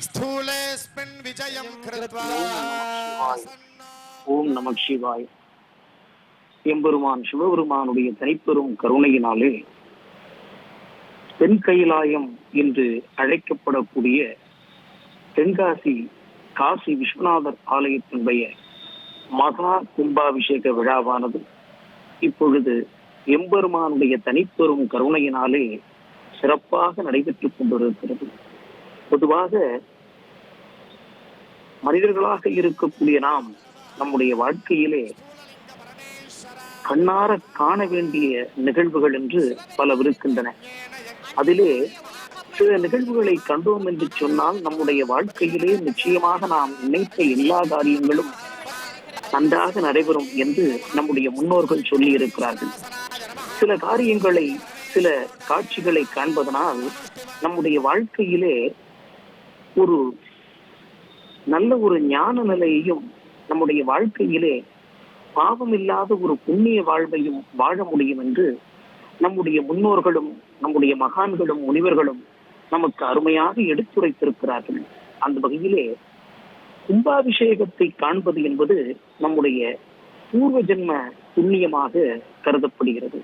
स्थूलेऽस्मिन् विजयं कृत्वा ஓம் நம சிவாய். எம்பெருமான் சிவபெருமானுடைய தனிப்பெரும் கருணையினாலே தென் கைலாயம் என்று அழைக்கப்படக்கூடிய தென்காசி காசி விஸ்வநாதர் ஆலயத்தினுடைய மகா கும்பாபிஷேக விழாவானது இப்பொழுது எம்பெருமானுடைய தனிப்பெரும் கருணையினாலே சிறப்பாக நடைபெற்றுக் கொண்டிருக்கிறது. பொதுவாக மனிதர்களாக இருக்கக்கூடிய நாம் நம்முடைய வாழ்க்கையிலே கண்ணார காண வேண்டிய நிகழ்வுகள் என்று பல இருக்கின்றன. அதிலே சில நிகழ்வுகளை கண்டோம் என்று சொன்னால் நம்முடைய வாழ்க்கையிலே நிச்சயமாக நாம் நினைத்த எல்லா காரியங்களும் நன்றாக நடைபெறும் என்று நம்முடைய முன்னோர்கள் சொல்லி இருக்கிறார்கள். சில காரியங்களை, சில காட்சிகளை காண்பதனால் நம்முடைய வாழ்க்கையிலே ஒரு நல்ல ஒரு ஞான நிலையையும் நம்முடைய வாழ்க்கையிலே பாவம் இல்லாத ஒரு புண்ணிய வாழ்வையும் வாழ முடியும் என்று நம்முடைய முன்னோர்களும் நம்முடைய மகான்களும் முனிவர்களும் நமக்கு அருமையாக எடுத்துரைத்திருக்கிறார்கள். அந்த வகையிலே கும்பாபிஷேகத்தை காண்பது என்பது நம்முடைய பூர்வ ஜென்ம புண்ணியமாக கருதப்படுகிறது.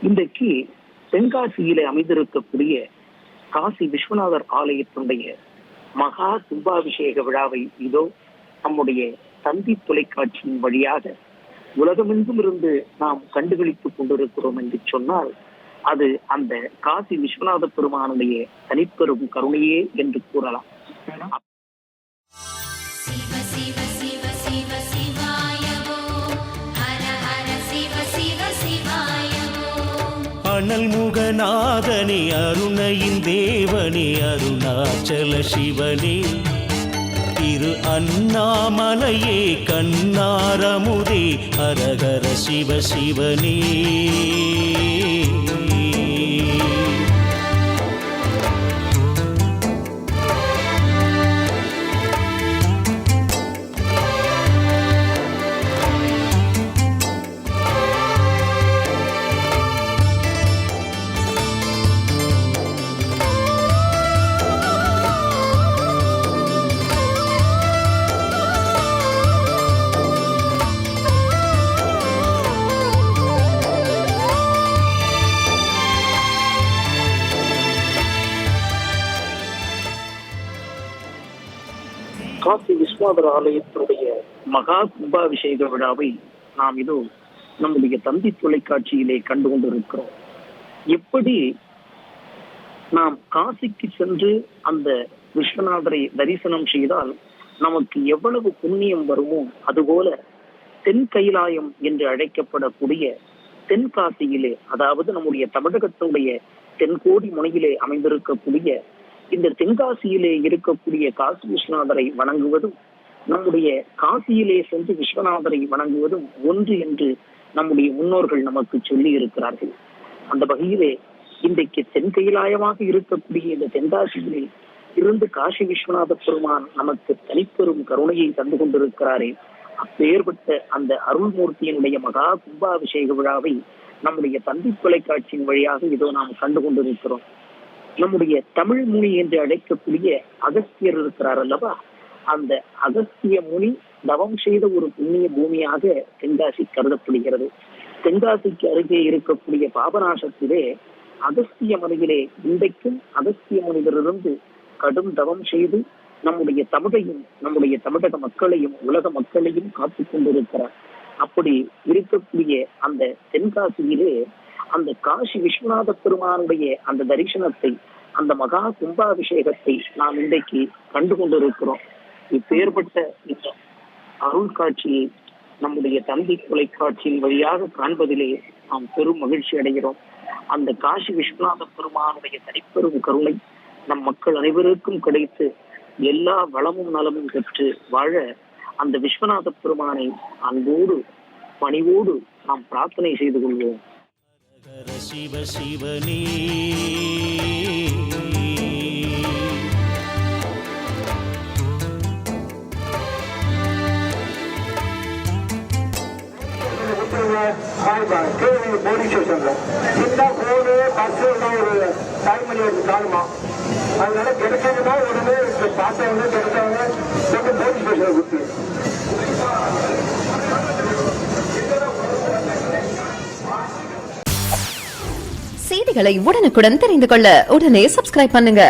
இன்றைக்கு தென்காசியிலே அமைந்திருக்கக்கூடிய காசி விஸ்வநாதர் ஆலயத்தினுடைய மகா கும்பாபிஷேக விழாவை இதோ நம்முடைய தந்தி தொலைக்காட்சியின் வழியாக உலகமெங்கும் இருந்து நாம் கண்டுகளித்துக் கொண்டிருக்கிறோம் என்று சொன்னால் அது அந்த காசி விஸ்வநாத பெருமானுடைய தனிப்பெரும் கருணையே என்று கூறலாம். அனல் முகநாதனே அருணையின் தேவனே அருணாச்சல சிவனே திரு அண்ணாமலையே கண்ணாரமுதே ஹரஹர சிவ சிவனே. காசி விஸ்வநாதர் ஆலயத்தினுடைய மகா கும்பாபிஷேக விழாவை நாம் இதோ நம்முடைய தந்தி தொலைக்காட்சியிலே கண்டு கொண்டிருக்கிறோம். எப்படி நாம் காசிக்கு சென்று அந்த விஸ்வநாதரை தரிசனம் செய்தால் நமக்கு எவ்வளவு புண்ணியம் வருமோ, அதுபோல தென் கைலாயம் என்று அழைக்கப்படக்கூடிய தென்காசியிலே, அதாவது நம்முடைய தமிழகத்தினுடைய தென்கோடி முனையிலே அமைந்திருக்கக்கூடிய இந்த தென்காசியிலே இருக்கக்கூடிய காசி விஸ்வநாதரை வணங்குவதும் நம்முடைய காசியிலே சென்று விஸ்வநாதரை வணங்குவதும் ஒன்று என்று நம்முடைய முன்னோர்கள் நமக்கு சொல்லி இருக்கிறார்கள். அந்த வகையிலே இன்றைக்கு தென் கைலாயமாக இருக்கக்கூடிய இந்த தென்காசியிலே இருந்து காசி விஸ்வநாத பெருமான் நமக்கு தனிப்பெரும் கருணையை தந்து கொண்டிருக்கிறாரே, அப்பேற்பட்ட அந்த அருள்மூர்த்தியினுடைய மகா கும்பாபிஷேக விழாவை நம்முடைய தந்தி தொலைக்காட்சியின் வழியாக இதோ நாம் கண்டு கொண்டிருக்கிறோம். நம்முடைய தமிழ் முனி என்று அழைக்கக்கூடிய அகஸ்தியர் இருக்கிறார் அல்லவா, அந்த அகஸ்திய முனி தவம் செய்த ஒரு புண்ணிய பூமியாக தென்காசி கருதப்படுகிறது. தென்காசிக்கு அருகே இருக்கக்கூடிய பாபநாசத்திலே அகஸ்திய மலையிலே இன்றைக்கும் அகஸ்திய முனிவரிலிருந்து கடும் தவம் செய்து நம்முடைய தமிழையும் நம்முடைய தமிழக மக்களையும் உலக மக்களையும் காத்துக் கொண்டிருக்கிறார். அப்படி இருக்கக்கூடிய அந்த தென்காசியிலே அந்த காசி விஸ்வநாத பெருமானுடைய அந்த தரிசனத்தை, அந்த மகா கும்பாபிஷேகத்தை நாம் இன்றைக்கு கண்டு கொண்டிருக்கிறோம். இப்பேற்பட்ட இந்த அருள் காட்சியை நம்முடைய தந்தி தொலைக்காட்சியின் வழியாக காண்பதிலே நாம் பெரும் மகிழ்ச்சி அடைகிறோம். அந்த காசி விஸ்வநாத பெருமானுடைய தனிப்பெரும் கருணை நம் மக்கள் அனைவருக்கும் கிடைத்து எல்லா வளமும் நலமும் பெற்று வாழ அந்த விஸ்வநாத பெருமானை அன்போடு பணிவோடு நாம் பிரார்த்தனை செய்து கொள்வோம். சிவ சிவனே. போலீஸ் ஸ்டேஷன்ல இந்த போனு பஸ் ஒரு தாய்மொழி காணுமா அதனால கிடைச்சதுன்னா உடனே பார்த்தவங்க கிடைச்சவங்க போலீஸ் ஸ்டேஷன்ல கொடுத்து. செய்திகளை உடனுக்குடன் தெரிந்து கொள்ள உடனே சப்ஸ்கிரைப் பண்ணுங்க.